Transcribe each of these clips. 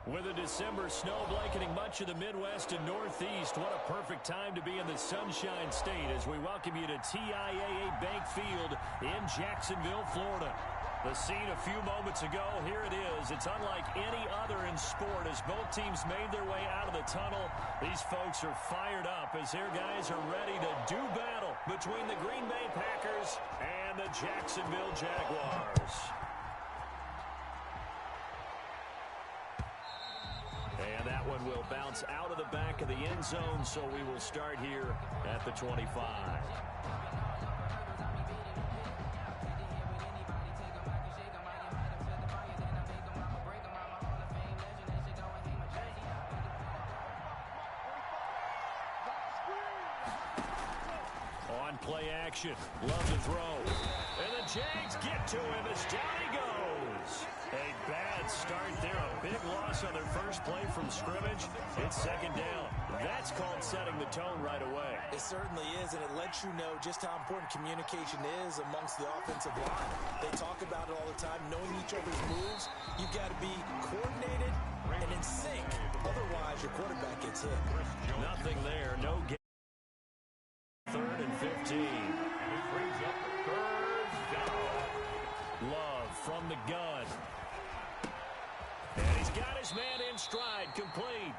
With a December snow blanketing much of the Midwest and Northeast, what a perfect time to be in the Sunshine State as we welcome you to TIAA Bank Field in Jacksonville, Florida. The scene a few moments ago, here it is. It's unlike any other in sport as both teams made their way out of the tunnel. These folks are fired up as their guys are ready to do battle between the Green Bay Packers and the Jacksonville Jaguars. And that one will bounce out of the back of the end zone, so we will start here at the 25. On play action, love to throw. And the Jags get to him as down he goes. A bad start there, a big loss on their first play from scrimmage. It's second down. That's called setting the tone right away. It certainly is, and it lets you know just how important communication is amongst the offensive line. They talk about it all the time, knowing each other's moves. You've got to be coordinated and in sync. Otherwise, your quarterback gets hit. Nothing there, no gain. 3rd and 15. And it brings up third down. Love from the gun. And he's got his man in stride, complete.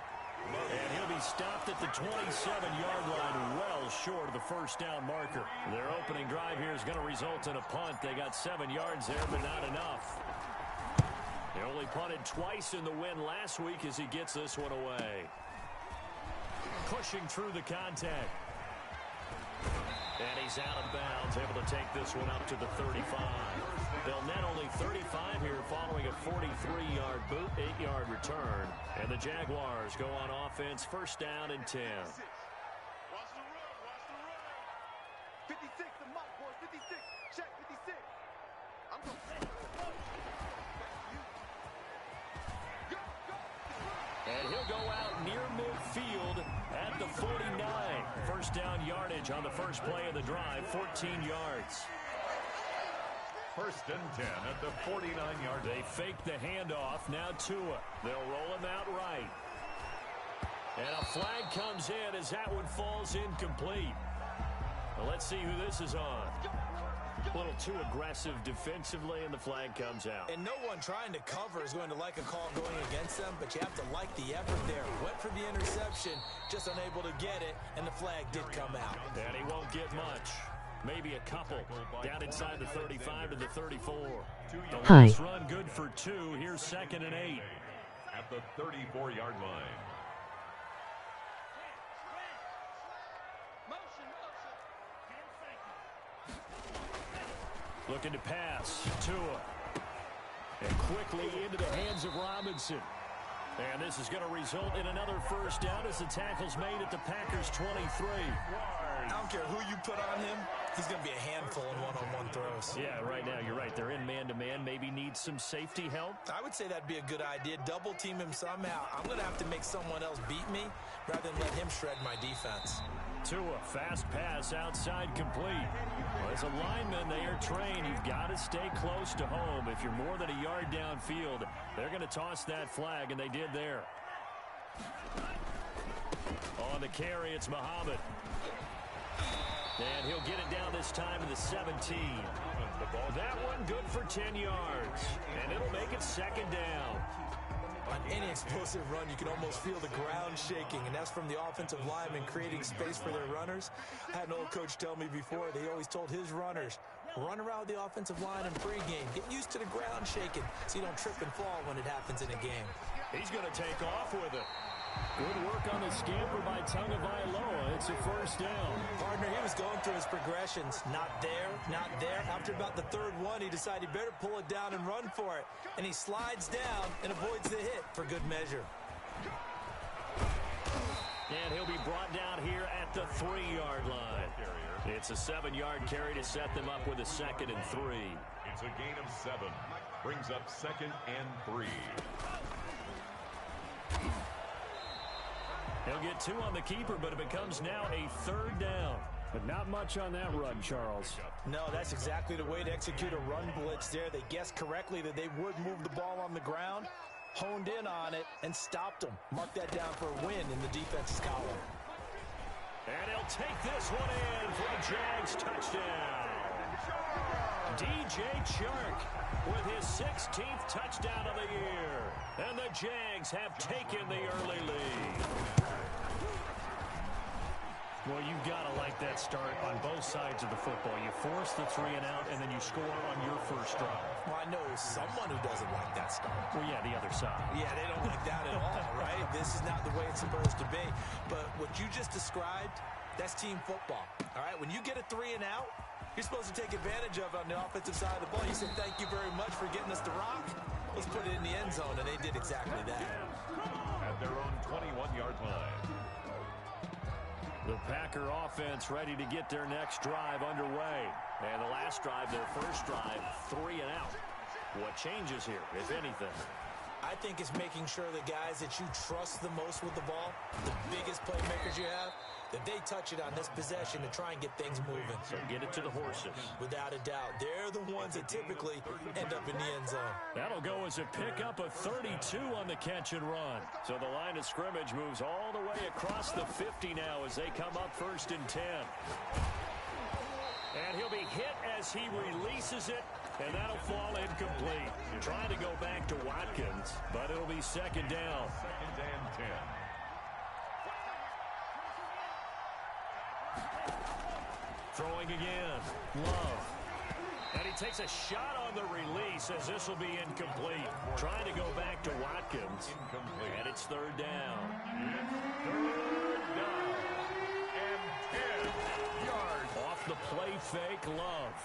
And he'll be stopped at the 27-yard line, well short of the first down marker. Their opening drive here is going to result in a punt. They got 7 yards there, but not enough. They only punted twice in the win last week as he gets this one away. Pushing through the contact. And he's out of bounds, able to take this one up to the 35. They'll net only 35 here following a 43-yard boot, 8-yard return. And the Jaguars go on offense, first down and 10. Watch the run. 56, the mark, boys. 56. Check 56. I'm going to say And he'll go out near midfield at the 49. First down yardage on the first play of the drive, 14 yards. First and 10 at the 49-yard. They fake the handoff. Now Tua. They'll roll him out right. And a flag comes in as that one falls incomplete. Well, let's see who this is on. A little too aggressive defensively, and the flag comes out. And no one trying to cover is going to like a call going against them, but you have to like the effort there. Went for the interception, just unable to get it, and the flag did come out. And he won't get much. Maybe a couple. Down inside the 35 to the 34. The last run good for 2. Here's 2nd and 8. At the 34-yard line. Looking to pass. Tua. And quickly into the hands of Robinson. And this is going to result in another first down as the tackle's made at the Packers' 23. I don't care who you put on him, he's going to be a handful in one-on-one throws. Yeah, right now, you're right. They're in man-to-man. Maybe need some safety help. I would say that'd be a good idea. Double team him somehow. I'm going to have to make someone else beat me rather than let him shred my defense. Tua, fast pass outside complete. Well, as a lineman, they are trained. You've got to stay close to home. If you're more than a yard downfield, they're going to toss that flag, and they did there. On the carry, it's Muhammad. And he'll get it down this time to the 17. That one good for 10 yards. And it'll make it second down. On any explosive run, you can almost feel the ground shaking, and that's from the offensive linemen creating space for their runners. I had an old coach tell me before, they always told his runners, run around the offensive line in pregame. Get used to the ground shaking so you don't trip and fall when it happens in a game. He's going to take off with it. Good work on the scamper by Tagovailoa. It's a first down. Partner, he was going through his progressions. Not there, not there. After about the third one, he decided he better pull it down and run for it. And he slides down and avoids the hit for good measure. And he'll be brought down here at the 3-yard line. It's a 7-yard carry to set them up with a 2nd and 3. It's a gain of 7. Brings up 2nd and 3. He'll get 2 on the keeper, but it becomes now a 3rd down. But not much on that run, Charles. No, that's exactly the way to execute a run blitz there. They guessed correctly that they would move the ball on the ground. honed in on it, and stopped him. Mark that down for a win in the defense's column. And he'll take this one in for the Jags touchdown. DJ Chark with his 16th touchdown of the year. And the Jags have taken the early lead. Well, you've got to like that start on both sides of the football. You force the 3 and out, and then you score on your first drive. Well, I know someone who doesn't like that start. Well, yeah, the other side. Yeah, they don't like that at all, right? This is not the way it's supposed to be. But what you just described, that's team football, all right? When you get a 3 and out, you're supposed to take advantage of it on the offensive side of the ball. You say, thank you very much for getting us to rock. Let's put it in the end zone, and they did exactly that. At their own 21-yard line. The Packer offense ready to get their next drive underway. And the last drive, their first drive, 3 and out. What changes here, if anything? I think it's making sure the guys that you trust the most with the ball, the biggest playmakers you have, that they touch it on this possession to try and get things moving. So get it to the horses. Without a doubt. They're the ones that typically end up in the end zone. That'll go as a pickup of 32 on the catch and run. So the line of scrimmage moves all the way across the 50 now as they come up 1st and 10. And he'll be hit as he releases it, and that'll fall incomplete. Trying to go back to Watkins, but it'll be 2nd down. 2nd and 10. Throwing again. Love. And he takes a shot on the release as this will be incomplete. Trying to go back to Watkins. Incomplete. And it's 3rd down. Third down. And 10 yards. Off the play fake, Love.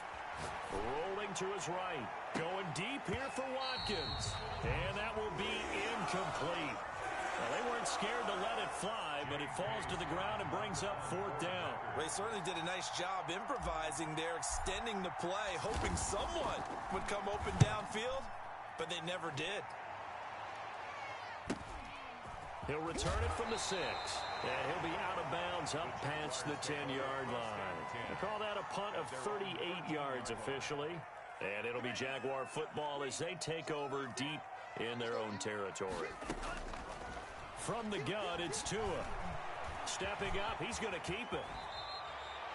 Rolling to his right. Going deep here for Watkins. And that will be incomplete. Well, they weren't scared to let it fly, but it falls to the ground and brings up 4th down. They certainly did a nice job improvising there, extending the play, hoping someone would come open downfield, but they never did. He'll return it from the 6, and he'll be out of bounds up past the 10-yard line. They call that a punt of 38 yards officially, and it'll be Jaguar football as they take over deep in their own territory. From the gun, it's Tua. Stepping up, he's going to keep it.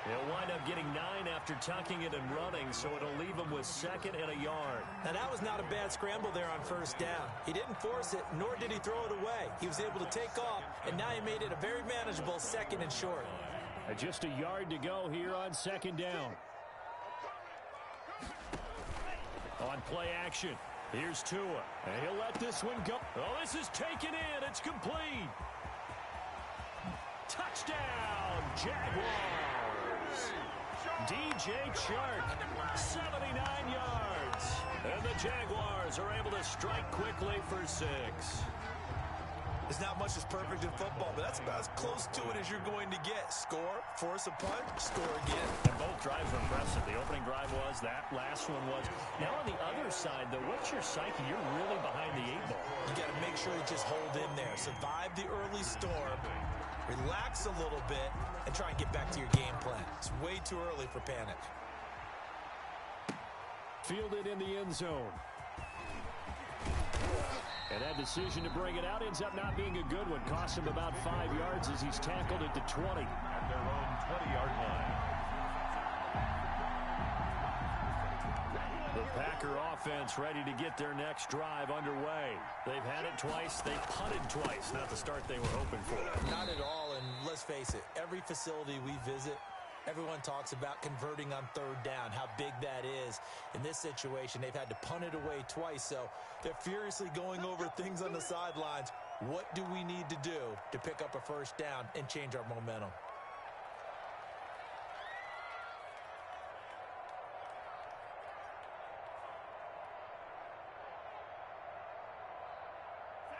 He'll wind up getting 9 after tucking it and running, so it'll leave him with 2nd and a yard. Now, that was not a bad scramble there on 1st down. He didn't force it, nor did he throw it away. He was able to take off, and now he made it a very manageable 2nd and short. And just a yard to go here on 2nd down. On play action. Here's Tua, and he'll let this one go. Oh, this is taken in. It's complete. Touchdown, Jaguars. DJ Chark, 79 yards. And the Jaguars are able to strike quickly for 6. There's not much that's perfect in football, but that's about as close to it as you're going to get. Score, force a punt, score again. And both drives were impressive. The opening drive was, that last one was. Now on the other side, though, what's your psyche? You're really behind the 8 ball. You got to make sure you just hold in there. Survive the early storm, relax a little bit, and try and get back to your game plan. It's way too early for panic. Fielded in the end zone. And that decision to bring it out ends up not being a good one. Cost him about 5 yards as he's tackled at the 20. At their own 20-yard line. The Packer offense ready to get their next drive underway. They've had it twice. They've punted twice. Not the start they were hoping for. Not at all, and let's face it, every facility we visit, everyone talks about converting on 3rd down, how big that is. In this situation, they've had to punt it away twice, so they're furiously going over things on the sidelines. What do we need to do to pick up a 1st down and change our momentum?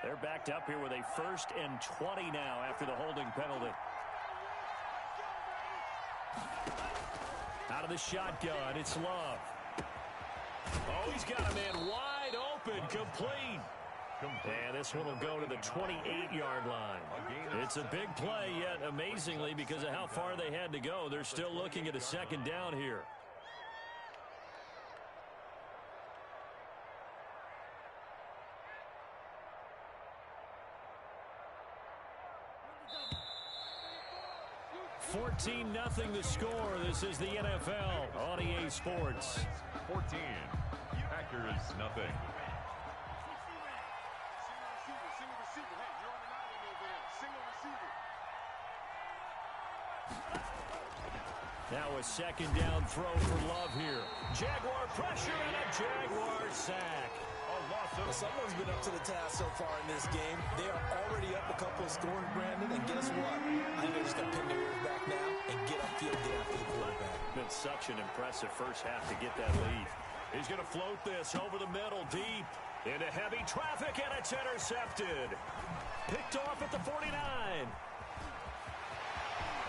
They're backed up here with a 1st and 20 now after the holding penalty. Out of the shotgun, it's Love. Oh, he's got a man wide open, complete. And this one will go to the 28-yard line. It's a big play, yet amazingly, because of how far they had to go, they're still looking at a 2nd down here. 14-0 the score. This is the NFL on EA Sports. 14. Packers, nothing. Single receiver. Hey, you're on an island over there. Single receiver. Now a second down throw for Love here. Jaguar pressure and a Jaguar sack. Well, someone's been up to the task so far in this game. They are already up a couple of scores, Brandon, and guess what? I think they're just going to pin their ears back now and get upfield, get after the quarterback. Been such an impressive first half to get that lead. He's going to float this over the middle, deep into heavy traffic, and it's intercepted. Picked off at the 49.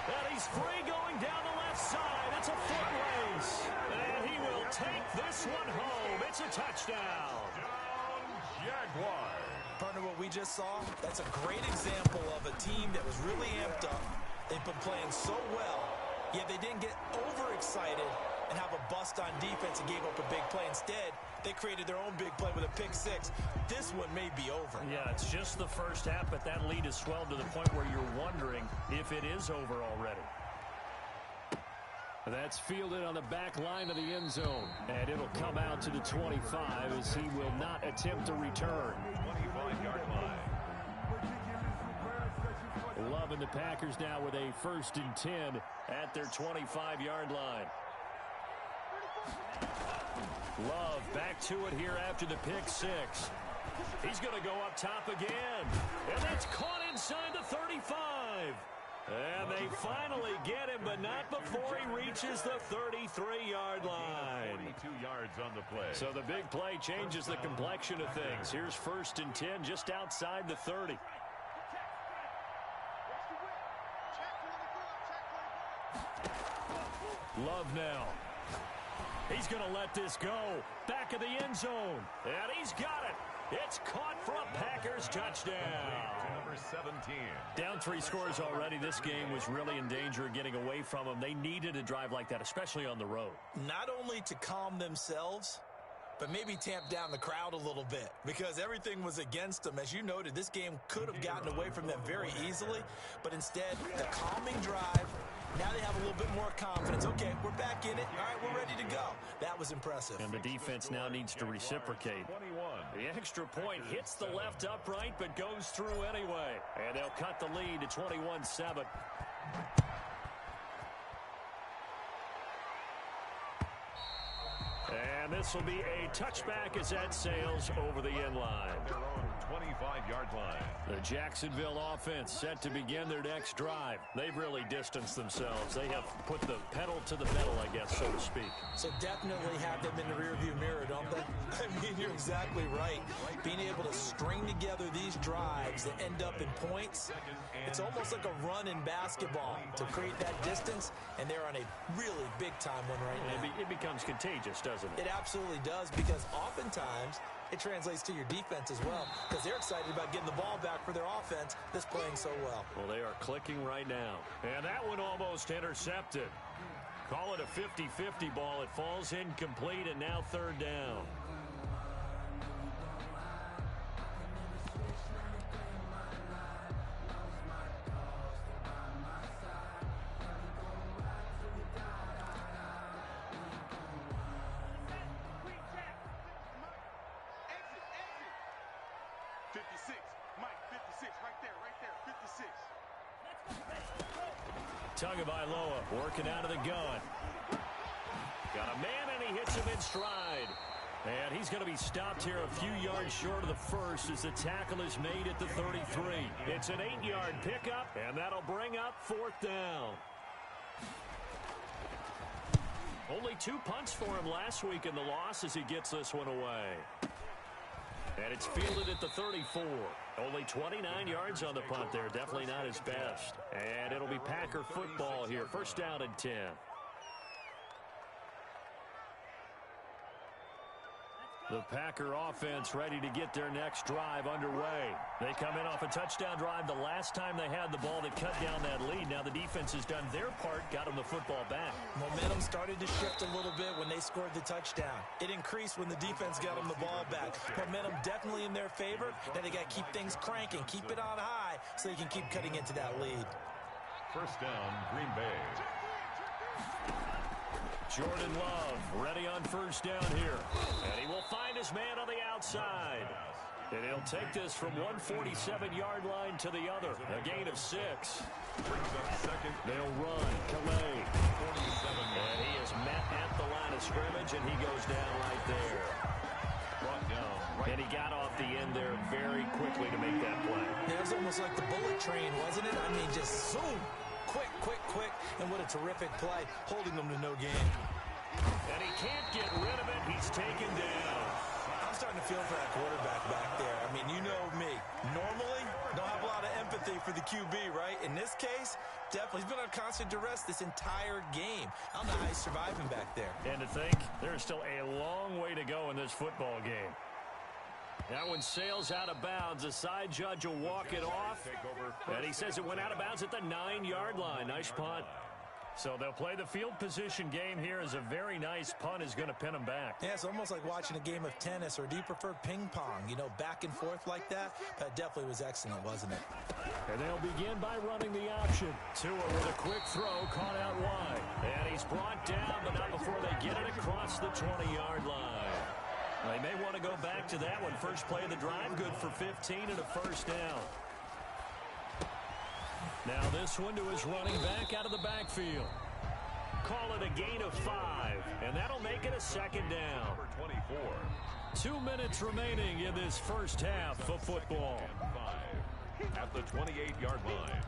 And he's free going down the left side. It's a foot race. And he will take this one home. It's a touchdown. Jaguar. Partner, what we just saw, that's a great example of a team that was really amped up. They've been playing so well, yet they didn't get overexcited and have a bust on defense and gave up a big play. Instead, they created their own big play with a pick six. This one may be over. Yeah, it's just the first half, but that lead has swelled to the point where you're wondering if it is over already. That's fielded on the back line of the end zone, and it'll come out to the 25 as he will not attempt to return. 25-yard line. Love and the Packers now with a 1st and 10 at their 25-yard line. Love back to it here after the pick six. He's going to go up top again. And that's caught inside the 35. And they finally get him, but not before he reaches the 33-yard line. 42 yards on the play. So the big play changes the complexion of things. Here's 1st and 10 just outside the 30. Love now. He's going to let this go. Back of the end zone. And he's got it. It's caught for a Packers touchdown. Number 17. Down 3 scores already. This game was really in danger of getting away from them. They needed a drive like that, especially on the road. Not only to calm themselves, but maybe tamp down the crowd a little bit because everything was against them. As you noted, this game could have gotten away from them very easily, but instead, the calming drive, now they have a little bit more confidence. Okay, we're back in it. All right, we're ready to go. That was impressive. And the defense now needs to reciprocate. 21. The extra point hits the left upright, but goes through anyway. And they'll cut the lead to 21-7. And this will be a touchback as that sails over the end line. Their own 25-yard line. The Jacksonville offense set to begin their next drive. They've really distanced themselves. They have put the pedal to the metal, I guess, so to speak. So definitely have them in the rearview mirror, don't they? I mean, you're exactly right. Being able to string together these drives that end up in points, it's almost like a run in basketball to create that distance, and they're on a really big-time one right now. It becomes contagious, doesn't it? It absolutely does, because oftentimes it translates to your defense as well, because they're excited about getting the ball back for their offense that's playing so well. Well, they are clicking right now. And that one almost intercepted. Call it a 50-50 ball. It falls incomplete, and now 3rd down. Tagovailoa working out of the gun. Got a man, and he hits him in stride. And he's going to be stopped here a few yards short of the first as the tackle is made at the 33. It's an 8-yard pickup, and that'll bring up 4th down. Only 2 punts for him last week in the loss as he gets this one away. And it's fielded at the 34. Only 29 yards on the punt there. Definitely not his best. And it'll be Packer football here. 1st down and 10. The Packer offense ready to get their next drive underway. They come in off a touchdown drive the last time they had the ball that cut down that lead. Now the defense has done their part, got them the football back. Momentum started to shift a little bit when they scored the touchdown. It increased when the defense got them the ball back. Momentum definitely in their favor. Now they got to keep things cranking, keep it on high so they can keep cutting into that lead. First down, Green Bay. Jordan Love ready on first down here. And he will find his man on the outside. And he'll take this from 147-yard line to the other. A gain of 6. Brings up second. They'll run. Calais. 47. And he is met at the line of scrimmage, and he goes down right there. Brought down. Right. And he got off the end there very quickly to make that play. Yeah, it was almost like the bullet train, wasn't it? I mean, just zoom. Quick, quick, quick. And what a terrific play, holding them to no gain. And he can't get rid of it. He's taken down. I'm starting to feel for that quarterback back there. I mean, you know me. Normally, don't have a lot of empathy for the QB, right? In this case, definitely. He's been on constant duress this entire game. I don't know how he's surviving back there. And to think, there's still a long way to go in this football game. That one sails out of bounds. The side judge will walk it off. And he says it went out of bounds at the 9-yard line. Nice punt. So they'll play the field position game here as a very nice punt is going to pin them back. Yeah, it's almost like watching a game of tennis, or do you prefer ping pong? You know, back and forth like that? That definitely was excellent, wasn't it? And they'll begin by running the option. Tua with a quick throw, caught out wide. And he's brought down, but not before they get it across the 20-yard line. They may want to go back to that one. First play of the drive, good for 15 and a first down. Now this one to his running back out of the backfield. Call it a gain of 5, and that'll make it a second down. Number 24. 2 minutes remaining in this first half of football. And 5 at the 28-yard line.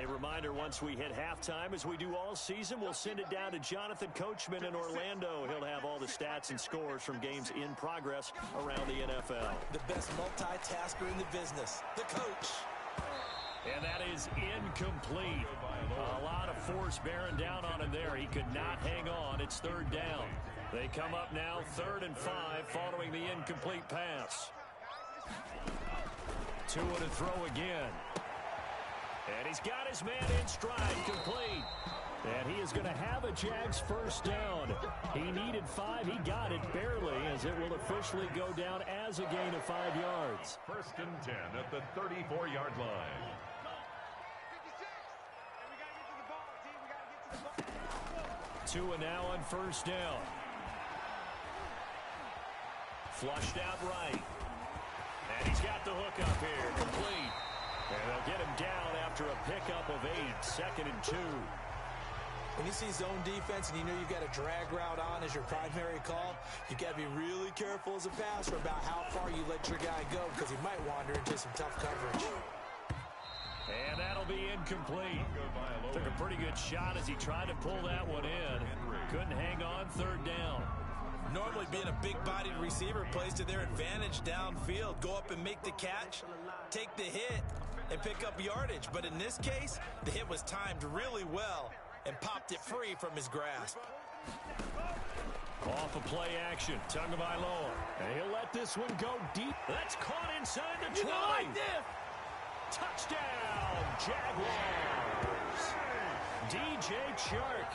A reminder, once we hit halftime, as we do all season, we'll send it down to Jonathan Coachman in Orlando. He'll have all the stats and scores from games in progress around the NFL. The best multitasker in the business, the coach. And that is incomplete. A lot of force bearing down on him there. He could not hang on. It's third down. They come up now 3rd and 5 following the incomplete pass. Tua to throw again. And he's got his man in stride, complete. And he is going to have a Jags first down. He needed 5. He got it barely, as it will officially go down as a gain of 5 yards. 1st and 10 at the 34-yard line. 2 and now on first down. Flushed out right. And he's got the hook up here, complete. And they'll get him down after a pickup of 8, 2nd and 2. When you see zone defense and you know you've got a drag route on as your primary call, you've got to be really careful as a passer about how far you let your guy go, because he might wander into some tough coverage. And that'll be incomplete. Took a pretty good shot as he tried to pull that one in. Couldn't hang on, 3rd down. Normally being a big-bodied receiver plays to their advantage downfield. Go up and make the catch, take the hit, and pick up yardage. But in this case, the hit was timed really well and popped it free from his grasp. Off of play action, Tagovailoa. And he'll let this one go deep. That's caught inside the 20. Touchdown, Jaguars. DJ Chark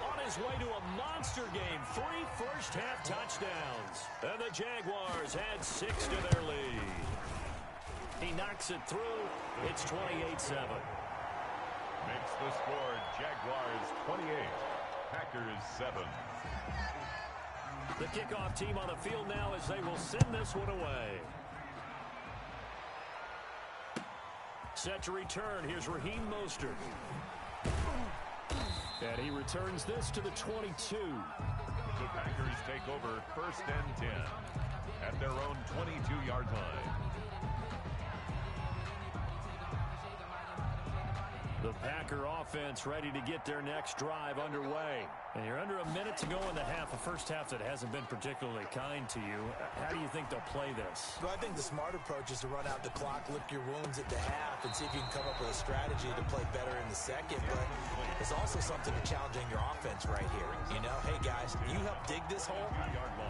on his way to a monster game. 3 first-half touchdowns. And the Jaguars add 6 to their lead. He knocks it through. It's 28-7. Makes the score Jaguars 28, Packers 7. The kickoff team on the field now as they will send this one away. Set to return. Here's Raheem Mostert. And he returns this to the 22. The Packers take over 1st and 10 at their own 22-yard line. The Packer offense ready to get their next drive underway. And you're under a minute to go in the half, a first half that hasn't been particularly kind to you. How do you think they'll play this? Well, I think the smart approach is to run out the clock, lick your wounds at the half, and see if you can come up with a strategy to play better in the second. But there's also something to challenging your offense right here. You know, hey, guys, you help dig this hole.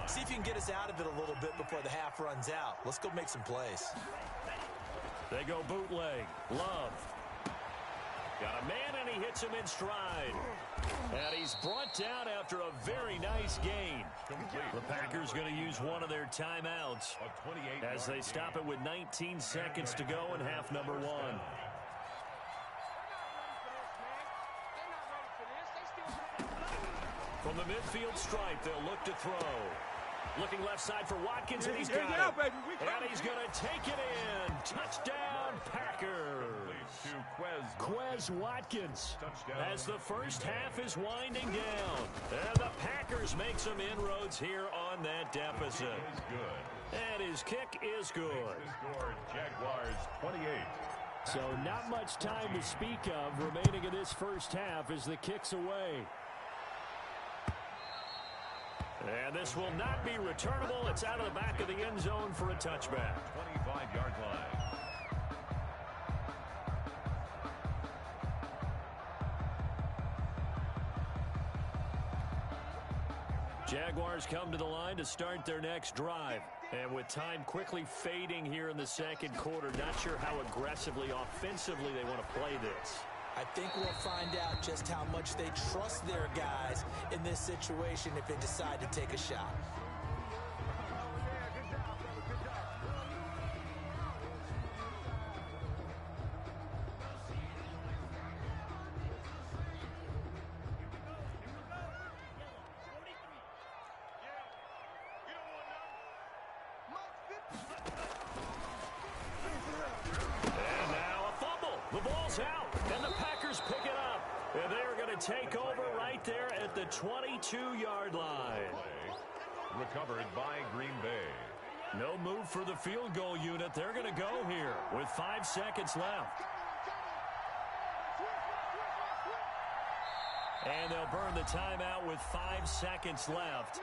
See if you can get us out of it a little bit before the half runs out. Let's go make some plays. They go bootleg. Love. Got a man, and he hits him in stride. And he's brought down after a very nice gain. The Packers going to use one of their timeouts as they stop it with 19 seconds to go in half number one. From the midfield stripe, they'll look to throw. Looking left side for Watkins, and he's got it. And he's going to take it in. Touchdown, Packers. Quez Watkins as the first half is winding down. And the Packers make some inroads here on that deficit. And his kick is good. Jaguars 28. So not much time to speak of remaining in this first half as the kick's away. And this will not be returnable. It's out of the back of the end zone for a touchback. 25-yard line. Jaguars come to the line to start their next drive. And with time quickly fading here in the second quarter, not sure how aggressively, offensively they want to play this. I think we'll find out just how much they trust their guys in this situation if they decide to take a shot. And now a fumble. The ball's out, and the Packers pick it up. And they're going to take over right there at the 22-yard line. Recovered by Green Bay. No move for the field goal unit. They're going to go here with 5 seconds left. And they'll burn the timeout with 5 seconds left.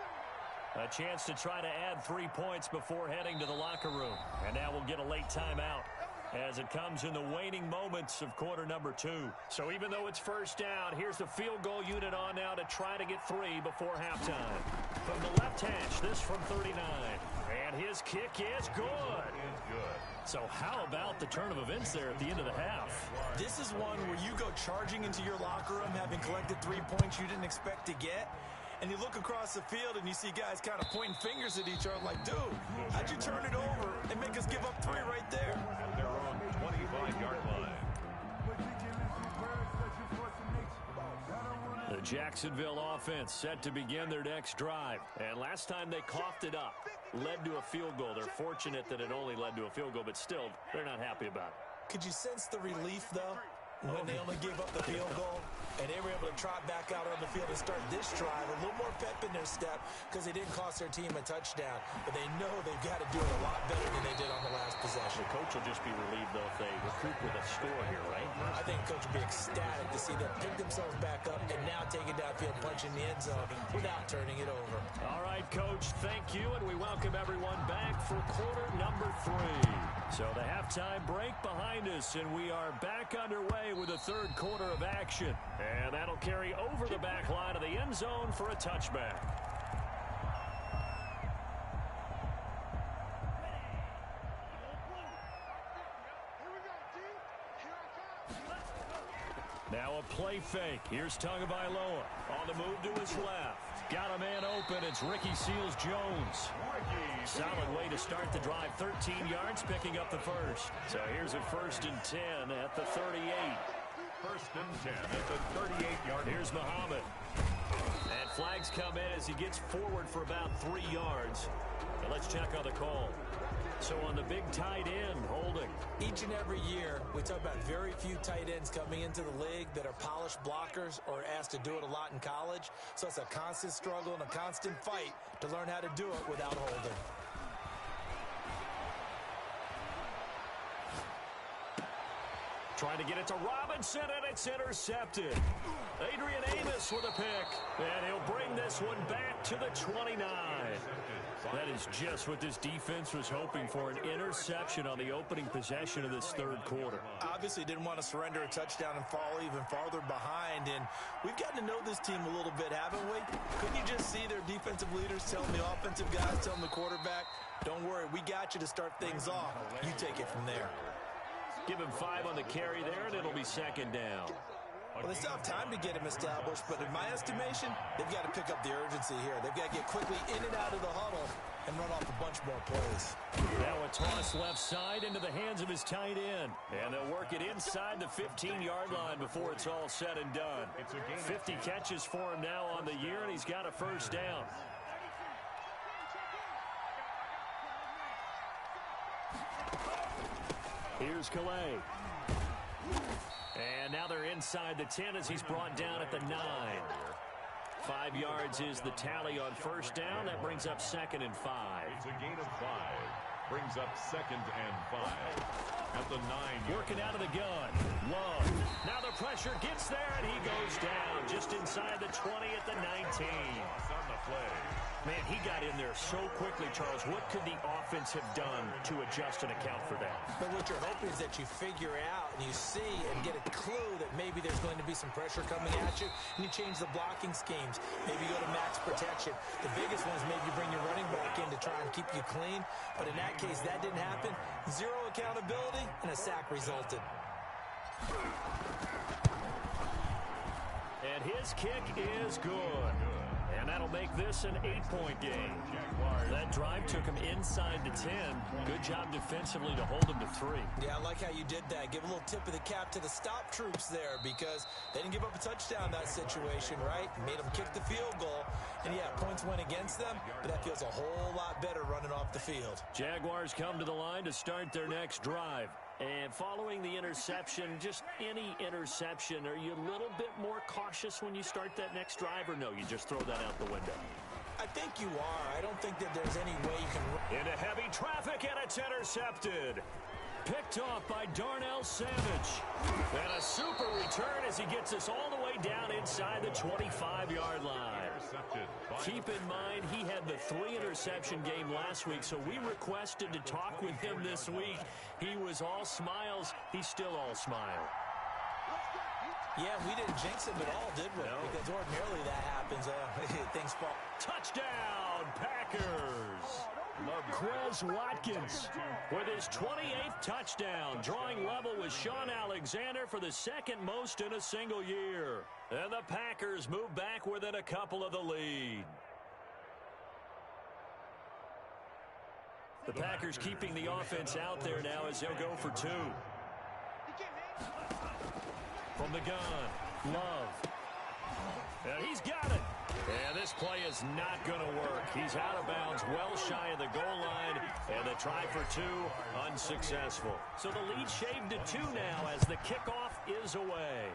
A chance to try to add 3 points before heading to the locker room. And now we'll get a late timeout as it comes in the waning moments of quarter number 2. So even though it's first down, here's the field goal unit on now to try to get 3 before halftime. From the left hash, this from 39. And his kick is good. So how about the turn of events there at the end of the half? This is one where you go charging into your locker room having collected 3 points you didn't expect to get. And you look across the field and you see guys kind of pointing fingers at each other like, dude, how'd you turn it over and make us give up 3 right there? At their own 25-yard line. The Jacksonville offense set to begin their next drive. And last time they coughed it up, led to a field goal. They're fortunate that it only led to a field goal, but still, they're not happy about it. Could you sense the relief, though, when they only gave up the field goal? And they were able to trot back out on the field and start this drive. A little more pep in their step because they didn't cost their team a touchdown. But they know they've got to do it a lot better than they did on the last possession. The coach will just be relieved, though, if they recoup with a score here, right? I think the coach will be ecstatic to see them pick themselves back up and now take it downfield, punching the end zone without turning it over. All right, Coach, thank you, and we welcome everyone back for quarter number 3. So the halftime break behind us, and we are back underway with the third quarter of action. And that'll carry over the back line of the end zone for a touchback. Now a play fake. Here's Tagovailoa on the move to his left. Got a man open. It's Ricky Seals-Jones. Solid way to start the drive. 13 yards, picking up the first. So here's a 1st and 10 at the 38. 1st and 10 at the 38-yard. Here's Muhammad. And flags come in as he gets forward for about 3 yards. And let's check on the call. So on the big tight end, holding. Each and every year, we talk about very few tight ends coming into the league that are polished blockers or asked to do it a lot in college. So it's a constant struggle and a constant fight to learn how to do it without holding. Trying to get it to Robinson, and it's intercepted. Adrian Amos with a pick, and he'll bring this one back to the 29. That is just what this defense was hoping for, an interception on the opening possession of this third quarter. Obviously didn't want to surrender a touchdown and fall even farther behind, and we've gotten to know this team a little bit, haven't we? Couldn't you just see their defensive leaders telling the offensive guys, telling the quarterback, don't worry, we got you to start things off. You take it from there. Give him 5 on the carry there, and it'll be second down. Well, they still have time to get him established, but in my estimation, they've got to pick up the urgency here. They've got to get quickly in and out of the huddle and run off a bunch more plays. Now a toss left side into the hands of his tight end. And they'll work it inside the 15-yard line before it's all said and done. 50 catches for him now on the year, and he's got a first down. Here's Calais. And now they're inside the 10 as he's brought down at the 9. 5 yards is the tally on first down. That brings up 2nd and 5. It's a gain of 5. Brings up 2nd and 5. At the 9. Working out of the gun. Love. Now the pressure gets there, and he goes down just inside the 20 at the 19. On the play. Man, he got in there so quickly, Charles. What could the offense have done to adjust and account for that? But what you're hoping is that you figure out and you see and get a clue that maybe there's going to be some pressure coming at you, and you change the blocking schemes. Maybe you go to max protection. The biggest one is maybe you bring your running back in to try and keep you clean. But in that case, that didn't happen. 0 accountability, and a sack resulted. And his kick is good. And that'll make this an 8-point game. That drive took him inside the 10. Good job defensively to hold him to 3. Yeah, I like how you did that. Give a little tip of the cap to the stop troops there because they didn't give up a touchdown in that situation, right? Made them kick the field goal. And, yeah, points went against them, but that feels a whole lot better running off the field. Jaguars come to the line to start their next drive. And following the interception, just any interception, are you a little bit more cautious when you start that next drive, or no, you just throw that out the window? I think you are. I don't think that there's any way you can... Into heavy traffic, and it's intercepted. Picked off by Darnell Savage. And a super return as he gets us all the way down inside the 25-yard line. Keep in mind, he had the 3-interception game last week, so we requested to talk with him this week. He was all smiles. He's still all smile. Yeah, we didn't jinx him at all, did we? No. Because ordinarily that happens. Things fall. Touchdown, Packers! Marquez Watkins with his 28th touchdown, drawing level with Sean Alexander for the second most in a single year. And the Packers move back within a couple of the lead. The Packers keeping the offense out there now as they'll go for 2. From the gun, Love. And he's got it. And this play is not going to work. He's out of bounds, well shy of the goal line. And the try for 2, unsuccessful. So the lead shaved to 2 now as the kickoff is away.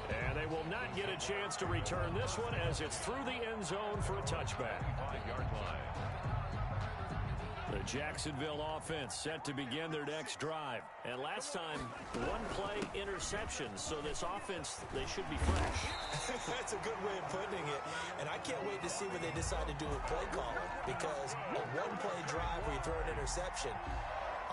And they will not get a chance to return this one as it's through the end zone for a touchback. 5-yard line. The Jacksonville offense set to begin their next drive. And last time, 1-play interception. So this offense, they should be fresh. That's a good way of putting it. And I can't wait to see what they decide to do with play calling. Because a 1-play drive where you throw an interception,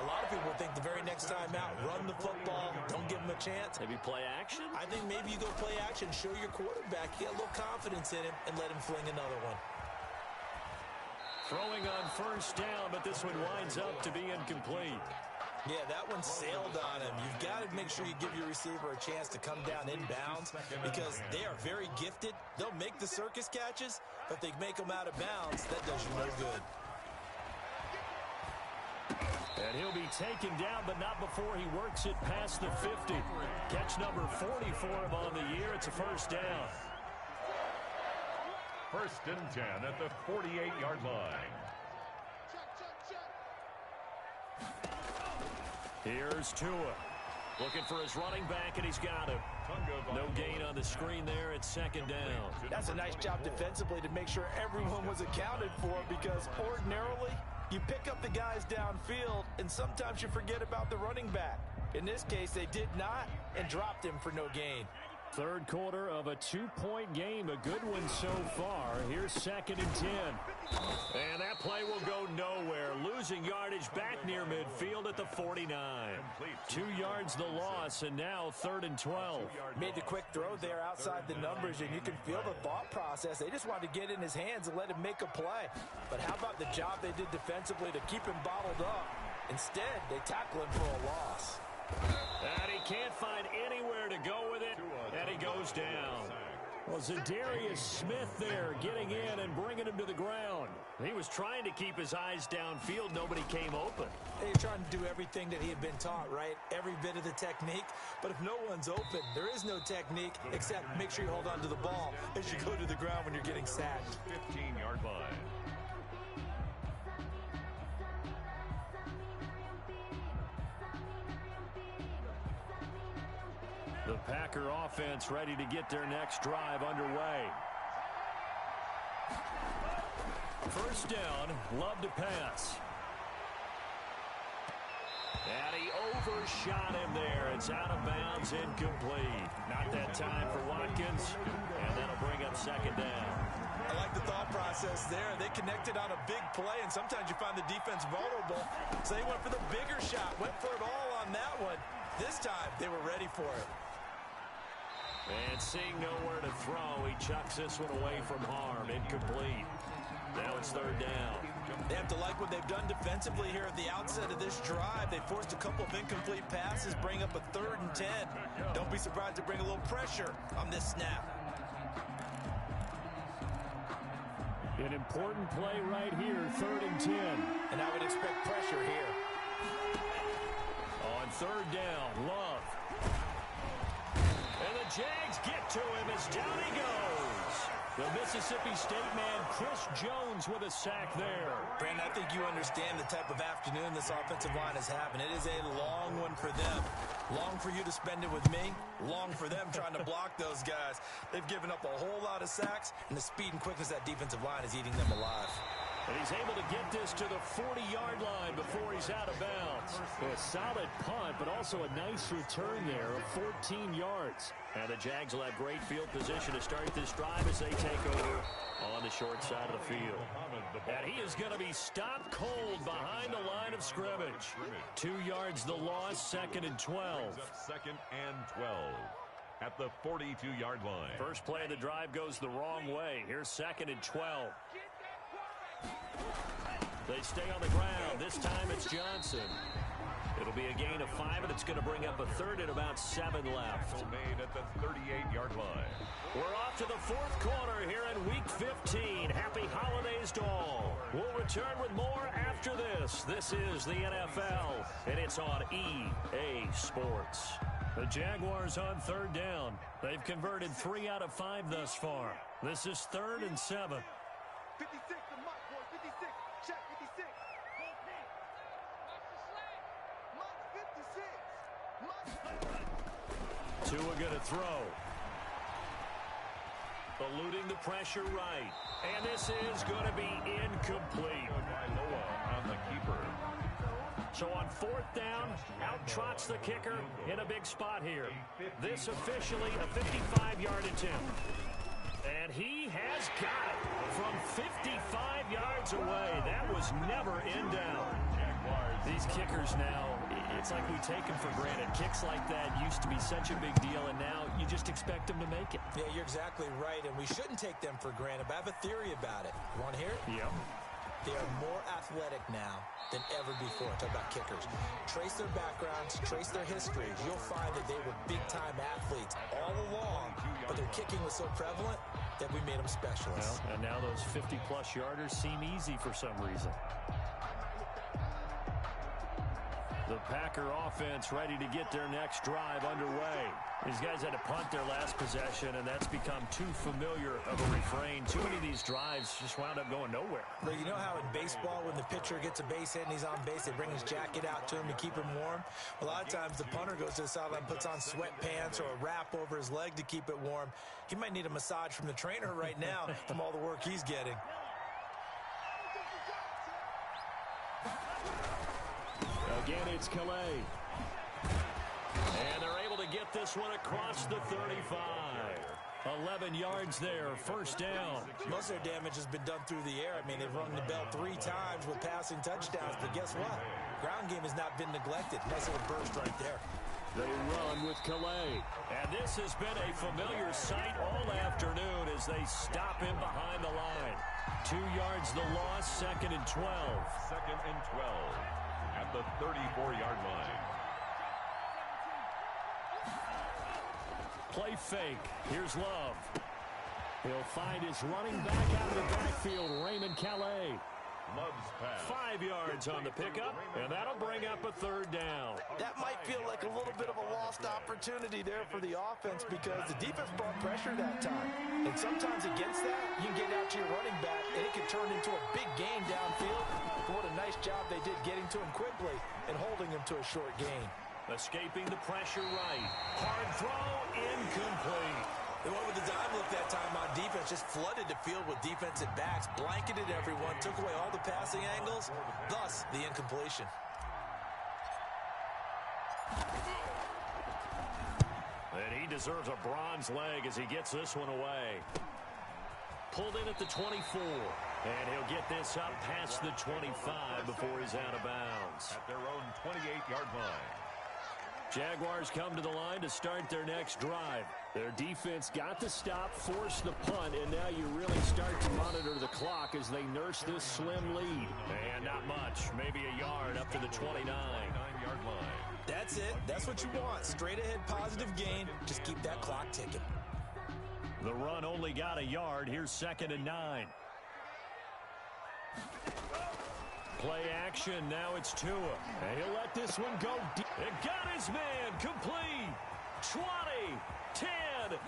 a lot of people think the very next time out, run the football, don't give them a chance. Maybe play action? I think maybe you go play action, show your quarterback, get a little confidence in him, and let him fling another one. Throwing on first down, but this one winds up to be incomplete. Yeah, that one sailed on him. You've got to make sure you give your receiver a chance to come down inbounds because they are very gifted. They'll make the circus catches, but if they make them out of bounds, that does you no good. And he'll be taken down, but not before he works it past the 50. Catch number 40 for him on the year. It's a first down. 1st and 10 at the 48-yard line. Here's Tua. Looking for his running back, and he's got him. No gain on the screen there. It's 2nd down. That's a nice job defensively to make sure everyone was accounted for because ordinarily You pick up the guys downfield, and sometimes you forget about the running back. In this case, they did not and dropped him for no gain. Third quarter of a 2-point game. A good one so far. Here's 2nd and 10. And that play will go nowhere. Losing yardage back near midfield at the 49. 2 yards the loss, and now 3rd and 12. Made the quick throw there outside the numbers, and you can feel the thought process. They just wanted to get in his hands and let him make a play. But how about the job they did defensively to keep him bottled up? Instead, they tackle him for a loss. And he can't find anywhere to go with it, and he goes down. Well, Zadarius Smith there getting in and bringing him to the ground. He was trying to keep his eyes downfield. Nobody came open. He's trying to do everything that he had been taught, right? Every bit of the technique. But if no one's open, there is no technique except make sure you hold on to the ball as you go to the ground when you're getting sacked. 15-yard line. The Packer offense ready to get their next drive underway. First down, Love to pass. And he overshot him there. It's out of bounds, incomplete. Not that time for Watkins, and that'll bring up 2nd down. I like the thought process there. They connected on a big play, and sometimes you find the defense vulnerable. So they went for the bigger shot, went for it all on that one. This time, they were ready for it. And seeing nowhere to throw, he chucks this one away from harm. Incomplete. Now it's 3rd down. They have to like what they've done defensively here at the outset of this drive. They forced a couple of incomplete passes, bring up a 3rd and 10. Don't be surprised to bring a little pressure on this snap. An important play right here, 3rd and 10. And I would expect pressure here. On 3rd down, Love. And the Jags get to him as down he goes. The Mississippi State man, Chris Jones, with a sack there. Brandon, I think you understand the type of afternoon this offensive line is having. It is a long one for them. Long for you to spend it with me. Long for them trying to block those guys. They've given up a whole lot of sacks, and the speed and quickness of that defensive line is eating them alive. And he's able to get this to the 40-yard line before he's out of bounds. A solid punt, but also a nice return there of 14 yards. And the Jags will have great field position to start this drive as they take over on the short side of the field. And he is going to be stopped cold behind the line of scrimmage. 2 yards the loss, 2nd and 12. 2nd and 12 at the 42-yard line. First play of the drive goes the wrong way. Here's 2nd and 12. They stay on the ground. This time it's Johnson. It'll be a gain of 5, and it's going to bring up a 3rd and about 7 left. Made at the 38-yard line. We're off to the 4th quarter here in Week 15. Happy holidays to all. We'll return with more after this. This is the NFL, and it's on EA Sports. The Jaguars on 3rd down. They've converted 3 out of 5 thus far. This is 3rd and 7. 56, the Mike boys, 56. Check, 56. Mike 56. Tua going to throw. Eluding the pressure right. And this is going to be incomplete. By Noah on the keeper. So on 4th down, out trots the kicker in a big spot here. This officially a 55-yard attempt. And he has got it from 55 yards away. That was never in down. These kickers now, it's like we take them for granted. Kicks like that used to be such a big deal, and now you just expect them to make it. Yeah, you're exactly right, and we shouldn't take them for granted, but I have a theory about it. You want to hear it? Yep. They are more athletic now than ever before. Talk about kickers. Trace their backgrounds, trace their histories. You'll find that they were big-time athletes all along, but their kicking was so prevalent that we made them specialists. Well, and now those 50-plus yarders seem easy for some reason. The Packer offense ready to get their next drive underway. These guys had to punt their last possession, and that's become too familiar of a refrain. Too many of these drives just wound up going nowhere. But you know how in baseball, when the pitcher gets a base hit and he's on base, they bring his jacket out to him to keep him warm? A lot of times the punter goes to the sideline, puts on sweatpants or a wrap over his leg to keep it warm. He might need a massage from the trainer right now from all the work he's getting. Again, it's Calais. And they're able to get this one across the 35. 11 yards there, first down. Most of their damage has been done through the air. I mean, they've rung the bell 3 times with passing touchdowns, but guess what? Ground game has not been neglected. Nice little burst right there. They run with Calais. And this has been a familiar sight all afternoon as they stop him behind the line. 2 yards the loss, 2nd and 12. 2nd and 12 at the 34-yard line. Play fake. Here's Love. He'll find his running back out of the backfield, Raymond Calais. Love's pass. 5 yards on the pickup, and that'll bring up a 3rd down. That might feel like a little bit of a lost opportunity there for the offense because the defense brought pressure that time. And sometimes against that, you can get out to your running back, and it can turn into a big gain downfield. But what a nice job they did getting to him quickly and holding him to a short gain. Escaping the pressure right. Hard throw, incomplete. They went with the dime look that time on defense, just flooded the field with defensive backs, blanketed everyone, took away all the passing angles, thus the incompletion. And he deserves a bronze leg as he gets this one away. Pulled in at the 24, and he'll get this up past the 25 before he's out of bounds. At their own 28-yard line. Jaguars come to the line to start their next drive. Their defense got the stop, forced the punt, and now you really start to monitor the clock as they nurse this slim lead. And not much, maybe a yard up to the 29. 29-yard line. That's it. That's what you want. Straight ahead positive gain. Just keep that clock ticking. The run only got a yard. Here's 2nd and 9. Play action. Now it's Tua. And he'll let this one go deep. It got his man. Complete. 20. 10.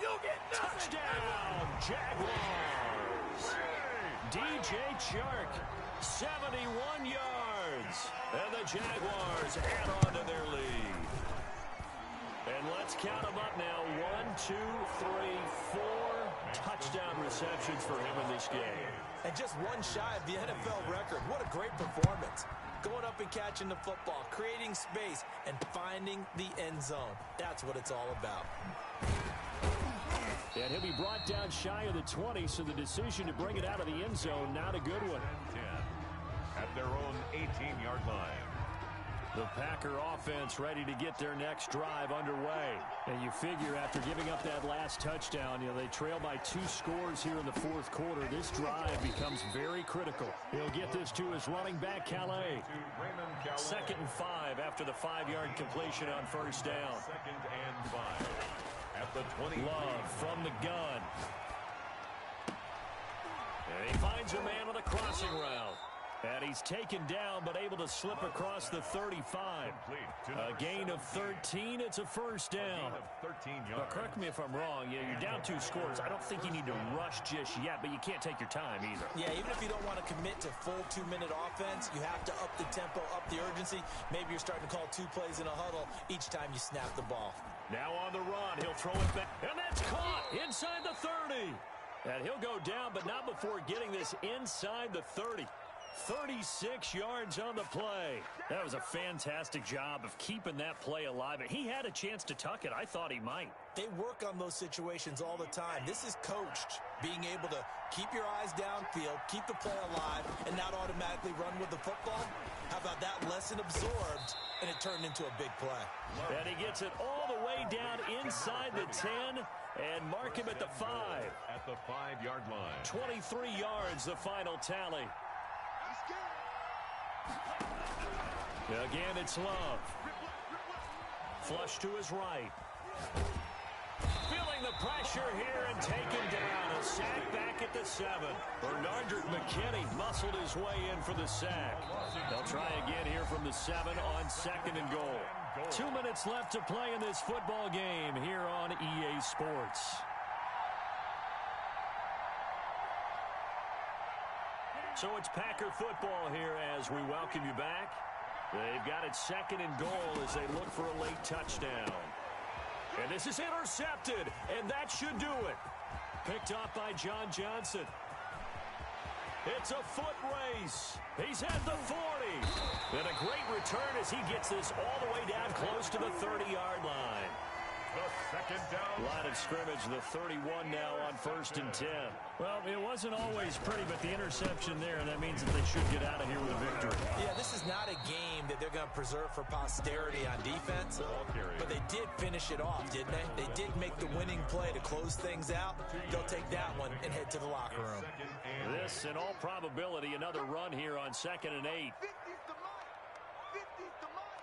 You'll get Touchdown. Jaguars. DJ Chark. 71 yards. And the Jaguars add on to their lead. And let's count them up now. 1, 2, 3, 4 touchdown receptions for him in this game. And just one shy of the NFL record. What a great performance. Going up and catching the football, creating space, and finding the end zone. That's what it's all about. And he'll be brought down shy of the 20, so the decision to bring it out of the end zone, not a good one. 10 at their own 18-yard line. The Packer offense ready to get their next drive underway. And you figure after giving up that last touchdown, they trail by 2 scores here in the 4th quarter. This drive becomes very critical. He'll get this to his running back, Calais. 2nd and 5 after the 5-yard completion on first down. 2nd and 5 at the 20. Love from the gun. And he finds a man on a crossing route. And he's taken down, but able to slip across the 35. A gain of 13. It's a first down. 13 yards. Now, correct me if I'm wrong. You're down 2 scores. I don't think you need to rush just yet, but you can't take your time either. Yeah, even if you don't want to commit to full 2-minute offense, you have to up the tempo, up the urgency. Maybe you're starting to call 2 plays in a huddle each time you snap the ball. Now on the run, he'll throw it back. And that's caught inside the 30. And he'll go down, but not before getting this inside the 30. 36 yards on the play. That was a fantastic job of keeping that play alive. And he had a chance to tuck it. I thought he might. They work on those situations all the time. This is coached, being able to keep your eyes downfield, keep the play alive, and not automatically run with the football. How about that lesson absorbed, and it turned into a big play. And he gets it all the way down inside the 10 and mark him at the 5. At the 5-yard line. 23 yards, the final tally. Again, it's Love. Flush to his right. Feeling the pressure here and taken down. A sack back at the 7. Bernardrick McKinney muscled his way in for the sack. They'll try again here from the 7 on 2nd and goal. 2 minutes left to play in this football game here on EA Sports. So it's Packer football here as we welcome you back. They've got it 2nd and goal as they look for a late touchdown. And this is intercepted, and that should do it. Picked off by John Johnson. It's a foot race. He's at the 40. And a great return as he gets this all the way down close to the 30-yard line. The second down. Line of scrimmage, the 31 now on 1st and 10. Well, it wasn't always pretty, but the interception there, that means that they should get out of here with a victory. Yeah, this is not a game that they're going to preserve for posterity on defense, but they did finish it off, didn't they? They did make the winning play to close things out. They'll take that one and head to the locker room. This, in all probability, another run here on 2nd and 8. 50's the mark. 50's the mark.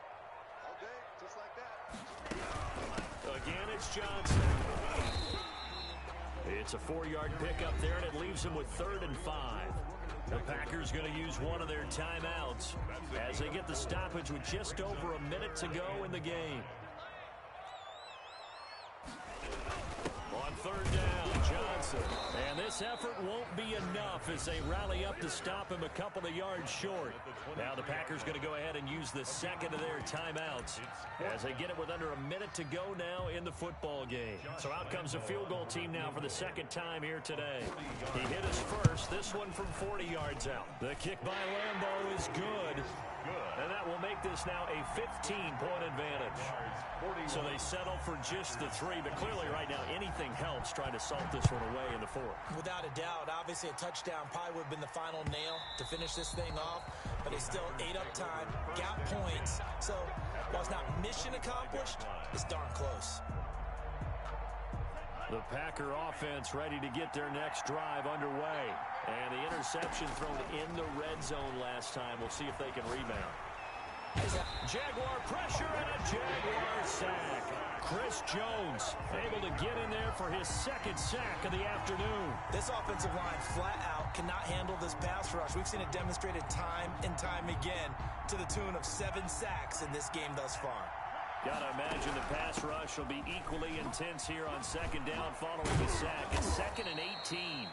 All day, just like that. Again, it's Johnson. It's a 4-yard pickup there, and it leaves him with 3rd and 5. The Packers going to use one of their timeouts as they get the stoppage with just over a minute to go in the game. On 3rd down, Johnson. And this effort won't be enough as they rally up to stop him a couple of yards short. Now the Packers going to go ahead and use the second of their timeouts as they get it with under a minute to go now in the football game. So out comes the field goal team now for the second time here today. He hit his first, this one from 40 yards out. The kick by Lambeau is good. And that will make this now a 15-point advantage. So they settle for just the 3, but clearly right now anything helps trying to salt this one away in the 4th. Without a doubt, obviously a touchdown probably would have been the final nail to finish this thing off, but it's still 8 up time, got points. So while it's not mission accomplished, it's darn close. The Packer offense ready to get their next drive underway. And the interception thrown in the red zone last time. We'll see if they can rebound. Jaguar pressure and a Jaguar sack. Chris Jones able to get in there for his 2nd sack of the afternoon. This offensive line flat out cannot handle this pass rush. We've seen it demonstrated time and time again to the tune of 7 sacks in this game thus far. Gotta imagine the pass rush will be equally intense here on 2nd down following the sack. It's 2nd and 18.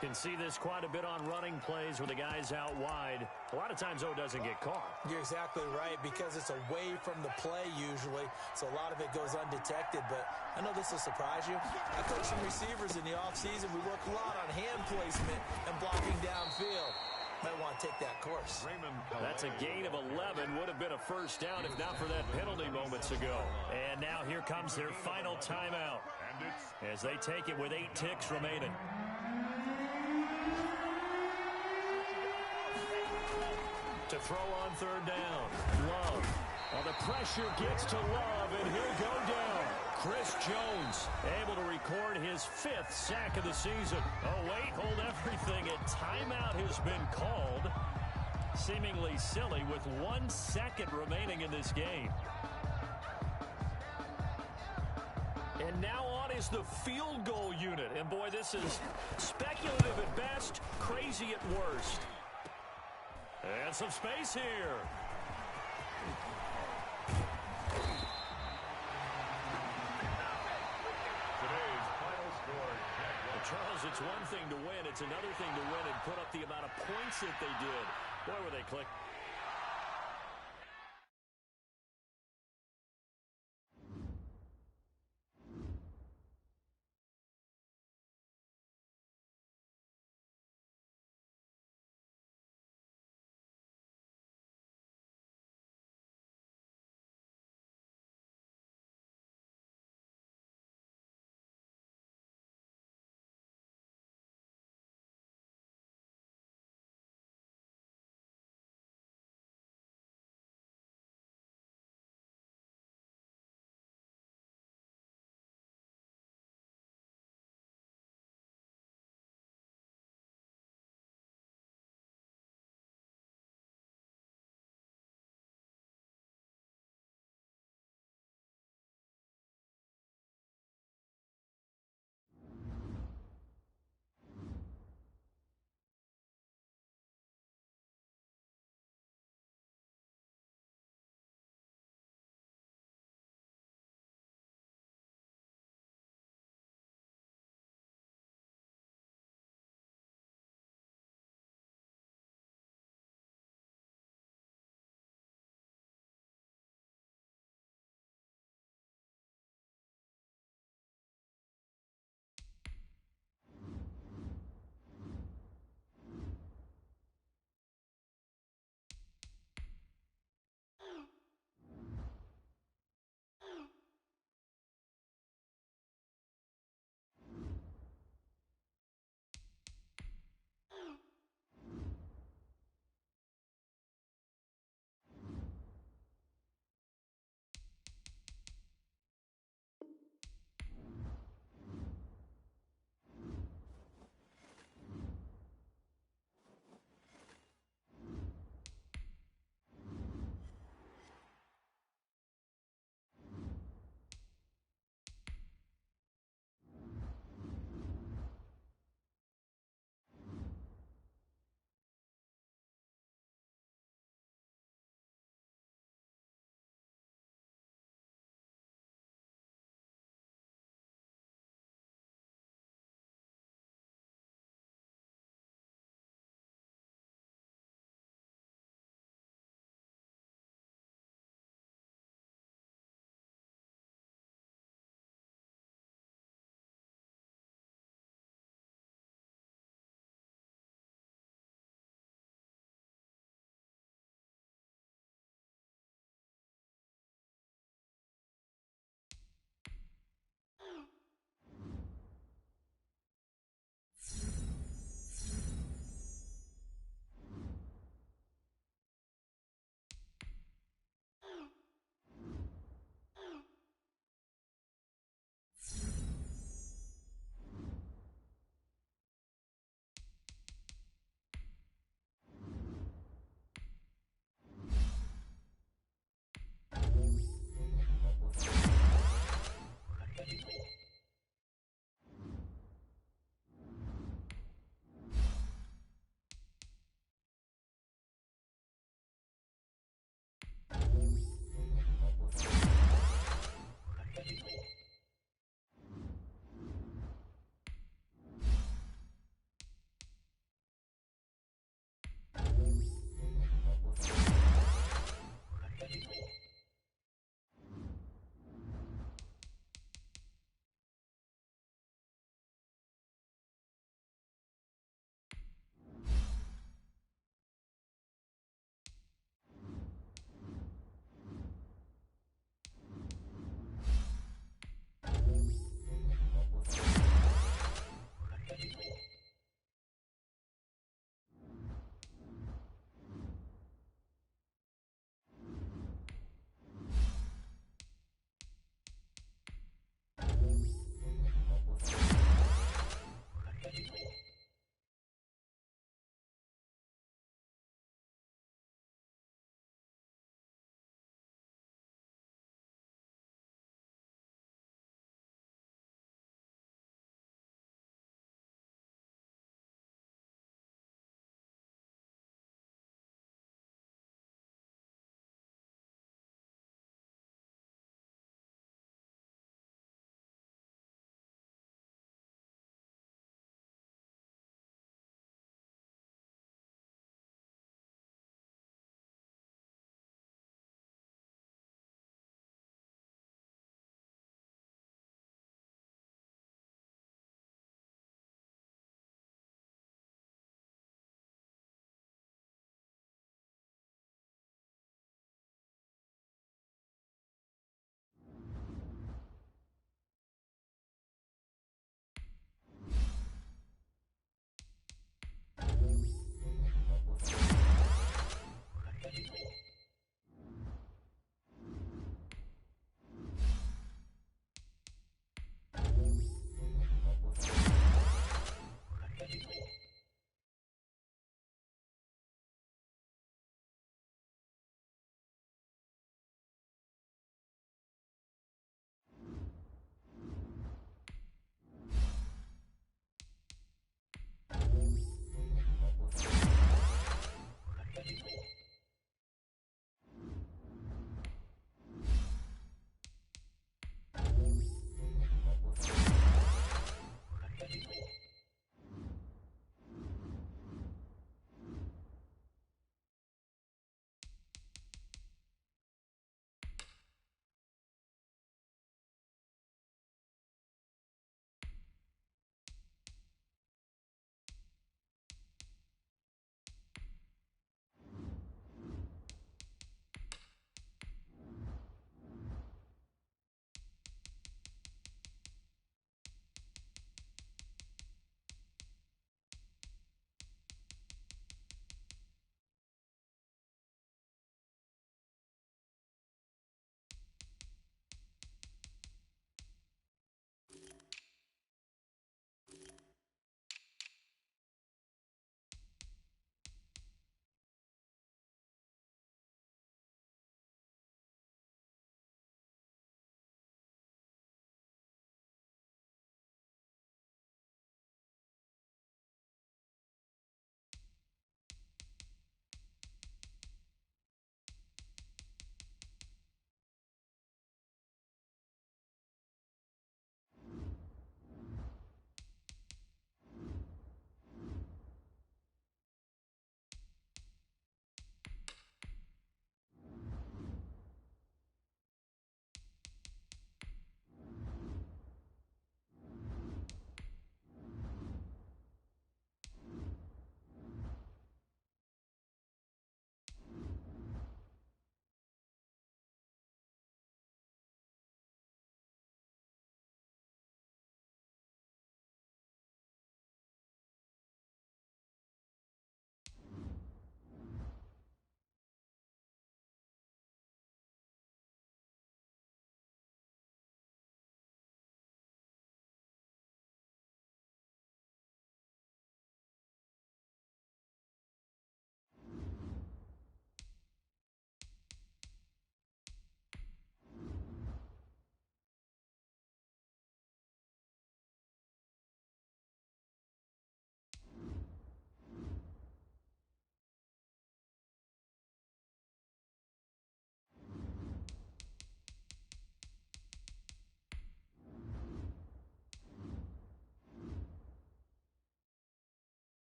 Can see this quite a bit on running plays where the guy's out wide. A lot of times, though, doesn't get caught. You're exactly right, because it's away from the play usually, so a lot of it goes undetected. But I know this will surprise you. I coached some receivers in the offseason. We work a lot on hand placement and blocking downfield. Might want to take that course. That's a gain of 11. Would have been a first down if not for that penalty moments ago. And now here comes their final timeout as they take it with 8 ticks remaining. To throw on 3rd down. Love. Well, the pressure gets to Love, and he'll go down. Chris Jones able to record his 5th sack of the season. Oh, wait, hold everything. A timeout has been called. Seemingly silly with 1 second remaining in this game. And now on is the field goal unit. And, boy, this is speculative at best, crazy at worst. And some space here. Today's final score. Charles, it's one thing to win. It's another thing to win and put up the amount of points that they did. Boy, were they click.